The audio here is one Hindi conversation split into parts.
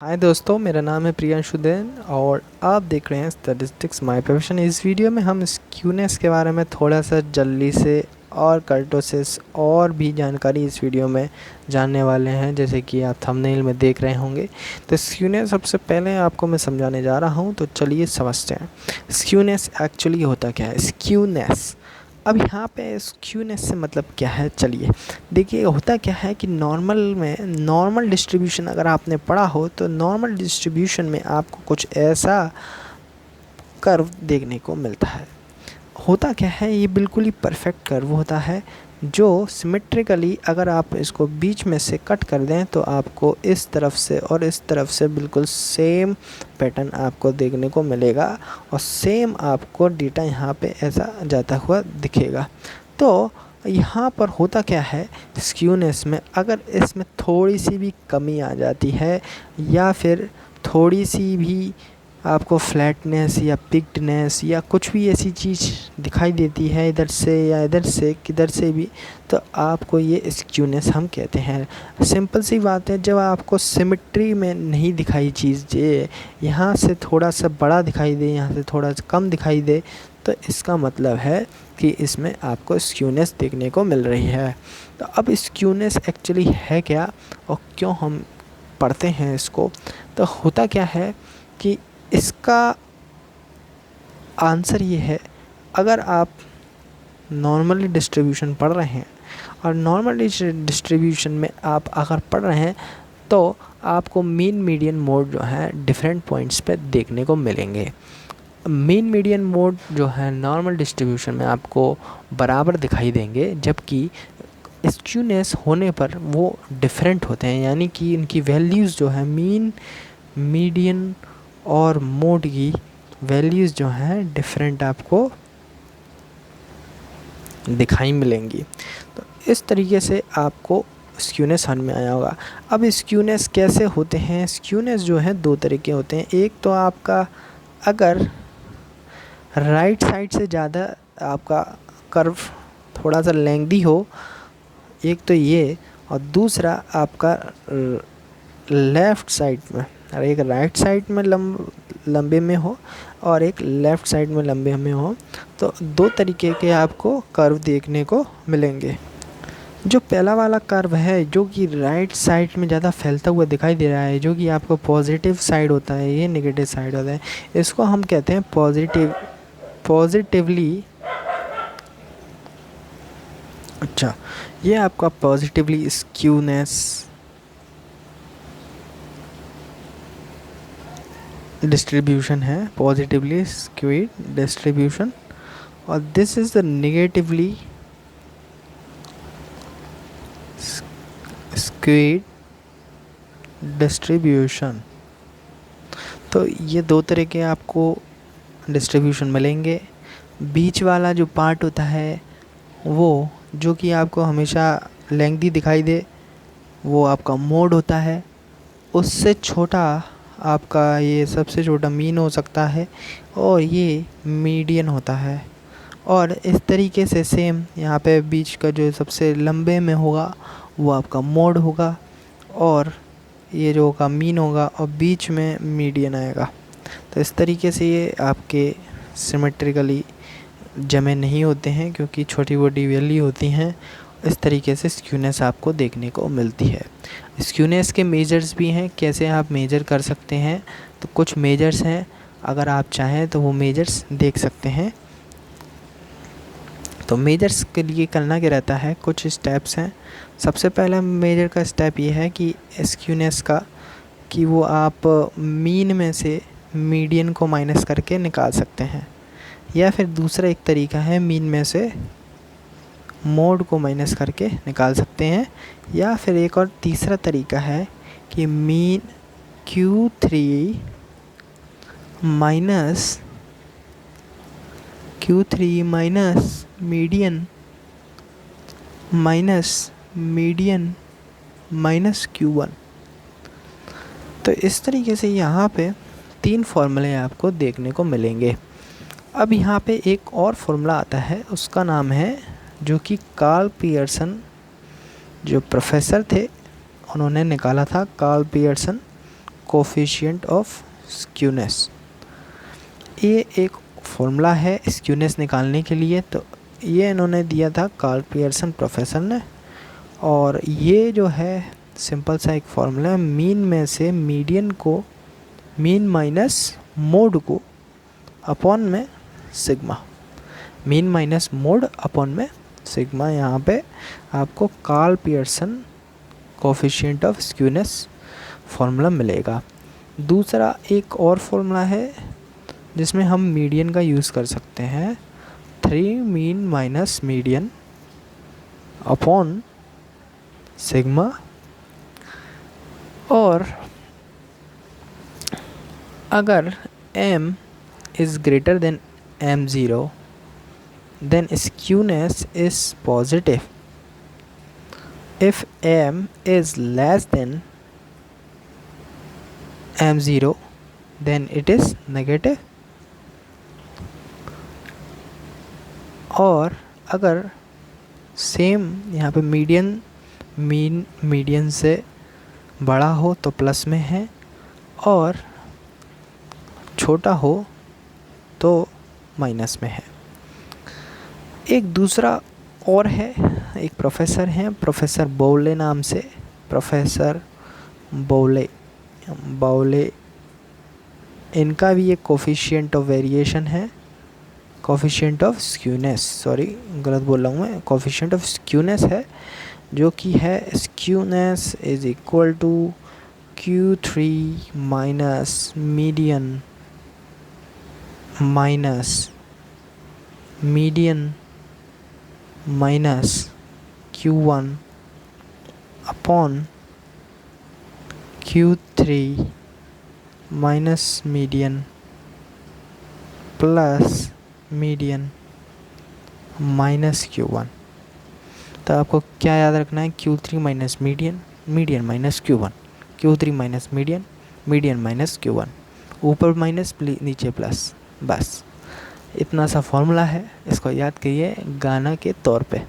हाय दोस्तों, मेरा नाम है प्रियांशु देन और आप देख रहे हैं स्टैटिस्टिक्स माय प्रोफेशन। इस वीडियो में हम स्क्यूनेस के बारे में थोड़ा सा जल्दी से और कर्टोसिस और भी जानकारी इस वीडियो में जानने वाले हैं, जैसे कि आप थंबनेल में देख रहे होंगे। तो स्क्यूनेस सबसे पहले आपको मैं समझाने जा रहा हूं, तो चलिए समझते हैं स्क्यूनेस एक्चुअली होता क्या है। स्क्यूनेस, अब यहाँ पे स्क्यूनेस से मतलब क्या है, चलिए देखिए। होता क्या है कि नॉर्मल डिस्ट्रीब्यूशन अगर आपने पढ़ा हो तो नॉर्मल डिस्ट्रीब्यूशन में आपको कुछ ऐसा कर्व देखने को मिलता है। होता क्या है, ये बिल्कुल ही परफेक्ट कर्व होता है जो सिमेट्रिकली अगर आप इसको बीच में से कट कर दें तो आपको इस तरफ से और इस तरफ से बिल्कुल सेम पैटर्न आपको देखने को मिलेगा और सेम आपको डेटा यहाँ पे ऐसा जाता हुआ दिखेगा। तो यहाँ पर होता क्या है, स्क्यूनेस में अगर इसमें थोड़ी सी भी कमी आ जाती है या फिर थोड़ी सी भी आपको फ्लैटनेस या पिक्डनेस या कुछ भी ऐसी चीज़ दिखाई देती है इधर से या इधर से किधर से भी, तो आपको ये स्क्यूनेस हम कहते हैं। सिंपल सी बात है, जब आपको सिमेट्री में नहीं दिखाई चीज़, ये यहाँ से थोड़ा सा बड़ा दिखाई दे, यहाँ से थोड़ा सा कम दिखाई दे, तो इसका मतलब है कि इसमें आपको स्क्यूनेस देखने को मिल रही है। तो अब स्क्यूनेस एक्चुअली है क्या और क्यों हम पढ़ते हैं इसको। तो होता क्या है कि इसका आंसर ये है, अगर आप नॉर्मली डिस्ट्रीब्यूशन पढ़ रहे हैं और नॉर्मल डिस्ट्रीब्यूशन में आप अगर पढ़ रहे हैं तो आपको मीन मीडियन मोड जो है डिफरेंट पॉइंट्स पे देखने को मिलेंगे। मीन मीडियन मोड जो है नॉर्मल डिस्ट्रीब्यूशन में आपको बराबर दिखाई देंगे, जबकि स्क्यूनेस होने पर वो डिफरेंट होते हैं, यानी कि इनकी वैल्यूज़ जो है मीन मीडियन और मोड की वैल्यूज़ जो हैं डिफरेंट आपको दिखाई मिलेंगी। तो इस तरीके से आपको स्क्यूनेस समझ में आया होगा। अब स्क्यूनेस कैसे होते हैं, स्क्यूनेस जो है दो तरीके होते हैं। एक तो आपका अगर राइट साइड से ज़्यादा आपका कर्व थोड़ा सा लेंथी हो, एक तो ये, और दूसरा आपका लेफ़्ट साइड में, एक राइट साइड में लंबे में हो और एक लेफ़्ट साइड में लंबे में हो, तो दो तरीके के आपको कर्व देखने को मिलेंगे। जो पहला वाला कर्व है जो कि राइट साइड में ज़्यादा फैलता हुआ दिखाई दे रहा है, जो कि आपको पॉजिटिव साइड होता है, ये नेगेटिव साइड होता है, इसको हम कहते हैं पॉजिटिवली। अच्छा, ये आपका पॉजिटिवली स्क्यूनेस डिस्ट्रीब्यूशन है, पॉजिटिवली स्क्यूड डिस्ट्रीब्यूशन, और this is the negatively skewed distribution. तो ये दो तरह के आपको डिस्ट्रीब्यूशन मिलेंगे। बीच वाला जो पार्ट होता है वो, जो कि आपको हमेशा लेंथी दिखाई दे, वो आपका मोड होता है। उससे छोटा आपका ये सबसे छोटा मीन हो सकता है और ये मीडियन होता है। और इस तरीके से सेम यहाँ पे बीच का जो सबसे लंबे में होगा वो आपका मोड होगा, और ये जो होगा मीन होगा, और बीच में मीडियन आएगा। तो इस तरीके से ये आपके सिमेट्रिकली जमे नहीं होते हैं, क्योंकि छोटी छोटी वैल्यू होती हैं। इस तरीके से स्क्यूनेस आपको देखने को मिलती है। स्क्यूनेस के मेजर्स भी हैं, कैसे आप मेजर कर सकते हैं। तो कुछ मेजर्स हैं, अगर आप चाहें तो वो मेजर्स देख सकते हैं। तो मेजर्स के लिए करना क्या रहता है, कुछ स्टेप्स हैं। सबसे पहला मेजर का स्टेप ये है कि स्क्यूनेस का, कि वो आप मीन में से मीडियन को माइनस करके निकाल सकते हैं, या फिर दूसरा एक तरीका है मीन में से मोड को माइनस करके निकाल सकते हैं, या फिर एक और तीसरा तरीका है कि mean Q3 minus median minus Q1। तो इस तरीके से यहाँ पे तीन फॉर्मूले आपको देखने को मिलेंगे। अब यहाँ पे एक और फॉर्मूला आता है, उसका नाम है, जो कि कार्ल पियर्सन जो प्रोफेसर थे उन्होंने निकाला था, Karl Pearson coefficient of skewness. ये एक फॉर्मूला है स्क्यूनेस निकालने के लिए, तो ये इन्होंने दिया था कार्ल पियर्सन प्रोफेसर ने। और ये जो है सिंपल सा एक फॉर्मूला है, मीन में से मीडियन को, मीन माइनस मोड को अपॉन में sigma, mean minus mode upon में सिग्मा। यहाँ पे आपको Karl Pearson coefficient of skewness formula मिलेगा। दूसरा एक और फॉर्मूला है जिसमें हम मीडियन का यूज़ कर सकते हैं, 3 mean minus median upon sigma. और अगर m is greater than m0 then skewness is positive. If m is less than m0 then it is negative. और अगर सेम यहाँ पे मीडियन मीन मीडियन से बड़ा हो तो प्लस में है, और छोटा हो तो माइनस में है। एक दूसरा और है, एक प्रोफेसर हैं, प्रोफेसर बोले नाम से, प्रोफेसर बाउले, इनका भी एक कोफिशिएंट ऑफ वेरिएशन है, कोफिशिएंट ऑफ स्क्यूनेस, सॉरी गलत बोल रहा हूँ मैं, कोफिशिएंट ऑफ स्क्यूनेस है, जो कि है skewness is equal to Q3 minus median minus Q1 upon Q3 minus median plus median minus Q1। तो आपको क्या याद रखना है, Q3 minus median, median minus Q1, Q3 minus median, median minus Q1, ऊपर माइनस नीचे प्लस, बस इतना सा फॉर्मूला है, इसको याद करिए गाना के तौर पे,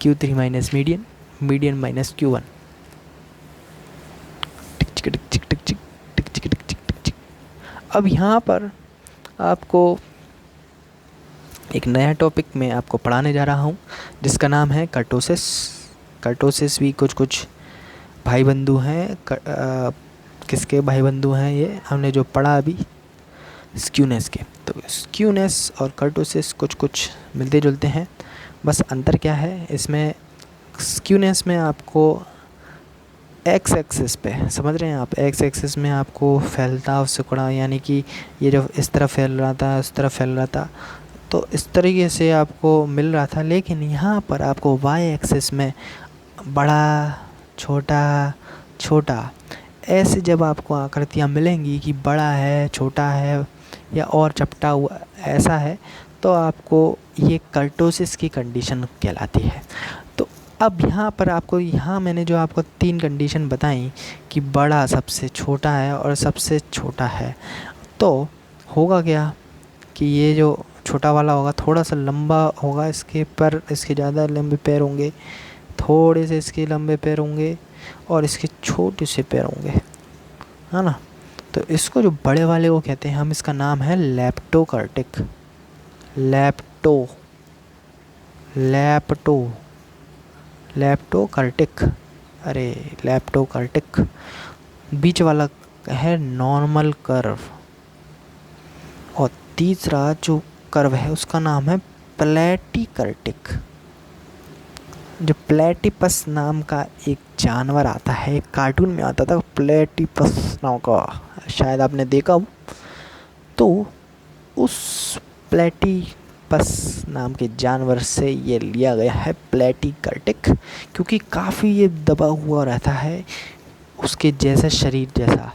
Q3 minus median, median minus Q1। अब यहाँ पर आपको एक नया टॉपिक मैं आपको पढ़ाने जा रहा हूँ जिसका नाम है कर्टोसिस। कर्टोसिस भी कुछ भाई बंधु हैं, किसके भाई बंधु हैं ये हमने जो पढ़ा अभी स्क्यूनेस के। तो स्क्यूनेस और कर्टोसिस कुछ मिलते जुलते हैं, बस अंतर क्या है इसमें, स्क्यूनेस में आपको एक्स एक्सिस पे, समझ रहे हैं आप, एक्स एक्सिस में आपको फैलता सिकुड़ा, यानी कि ये जो इस तरह फैल रहा था उस तरह फैल रहा था, तो इस तरीके से आपको मिल रहा था। लेकिन यहाँ पर आपको वाई एक्सिस में बड़ा छोटा छोटा, ऐसे जब आपको आकृतियाँ मिलेंगी कि बड़ा है, छोटा है या और चपटा हुआ ऐसा है, तो आपको ये कर्टोसिस की कंडीशन कहलाती है। तो अब यहाँ पर आपको, यहाँ मैंने जो आपको 3 कंडीशन बताई कि बड़ा सबसे छोटा है और सबसे छोटा है, तो होगा क्या कि ये जो छोटा वाला होगा थोड़ा सा लंबा होगा, इसके पर इसके ज़्यादा लंबे पैर होंगे, थोड़े से इसके लंबे पैर होंगे और इसके छोटे से पैर होंगे, है ना। तो इसको जो बड़े वाले को कहते हैं हम, इसका नाम है लेप्टोकर्टिक, लेप्टोकर्टिक, अरे लेप्टोकर्टिक। बीच वाला है नॉर्मल कर्व, और तीसरा जो कर्व है उसका नाम है प्लेटिकर्टिक। जो प्लेटिपस नाम का एक जानवर आता है, एक कार्टून में आता था प्लेटिपस नाम का, शायद आपने देखा हो, तो उस प्लेटिपस नाम के जानवर से ये लिया गया है प्लेटिकर्टिक, क्योंकि काफ़ी ये दबा हुआ रहता है उसके जैसा, शरीर जैसा।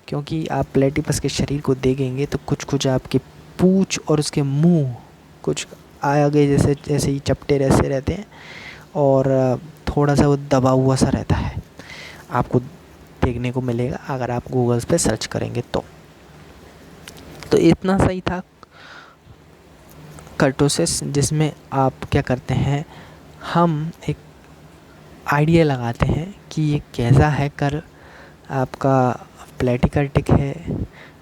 क्योंकि आप प्लेटिपस के शरीर को देखेंगे तो कुछ आपके पूँछ और उसके मुंह कुछ आगे जैसे ही चपटे ऐसे रहते हैं, और थोड़ा सा वो दबा हुआ सा रहता है, आपको देखने को मिलेगा अगर आप गूगल्स पे सर्च करेंगे तो इतना सही था कर्टोसिस, जिसमें आप क्या करते हैं, हम एक आइडिया लगाते हैं कि ये कैसा है कर आपका प्लेटिकर्टिक है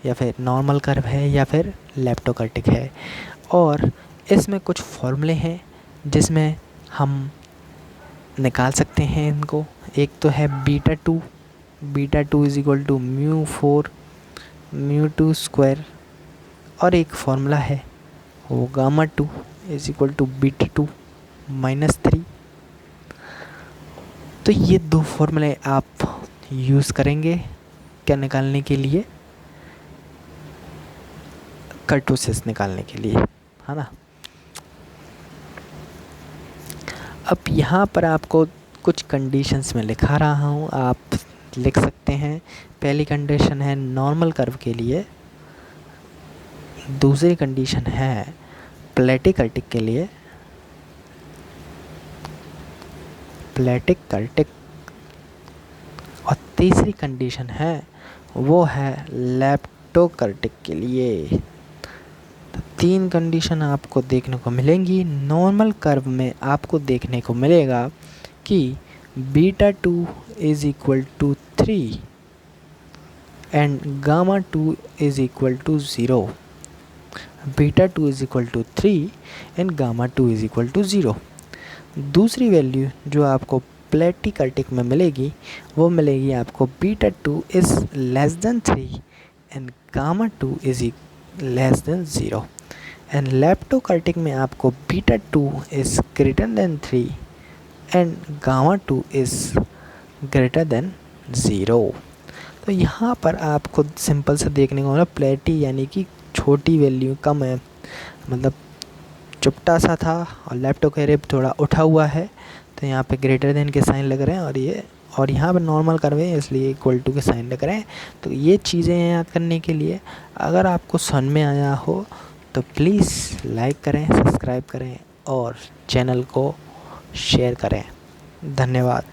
या फिर नॉर्मल कर्व है या फिर लेप्टोकर्टिक है। और इसमें कुछ फॉर्मूले हैं जिसमें हम निकाल सकते हैं इनको। एक तो है beta two is equal to μ4 μ2 square, और एक फॉर्मूला है वो gamma two is equal to beta two -3। तो ये दो फॉर्मूले आप यूज़ करेंगे क्या निकालने के लिए, कर्टोसिस निकालने के लिए, है ना। अब यहाँ पर आपको कुछ कंडीशंस में लिखा रहा हूँ, आप लिख सकते हैं। पहली कंडीशन है नॉर्मल कर्व के लिए, दूसरी कंडीशन है प्लेटिकर्टिक के लिए, प्लेटिकर्टिक, और तीसरी कंडीशन है वो है लेप्टोकर्टिक के लिए। तो 3 कंडीशन आपको देखने को मिलेंगी। नॉर्मल कर्व में आपको देखने को मिलेगा कि beta two is equal to 3 and gamma two is equal to 0। Beta two is equal to 3 and gamma two is equal to 0। दूसरी वैल्यू जो आपको प्लेटिकर्टिक में मिलेगी वो मिलेगी आपको beta two is less than 3 and gamma two is less than 0। And leptokurtic में आपको beta two is greater than 3 and gamma two is greater than 0। तो यहाँ पर आपको सिंपल से देखने को मिला, प्लेटी यानी कि छोटी वैल्यू कम है, मतलब चुपटा सा था, और लेप्टोकर्टिक थोड़ा उठा हुआ है, तो यहाँ पे ग्रेटर देन के साइन लग रहे हैं, और यहाँ पे नॉर्मल कर्व है इसलिए इक्वल टू के साइन लग रहे हैं। तो ये चीज़ें याद करने के लिए, अगर आपको समझ में आया हो तो प्लीज़ लाइक करें, सब्सक्राइब करें और चैनल को शेयर करें। धन्यवाद।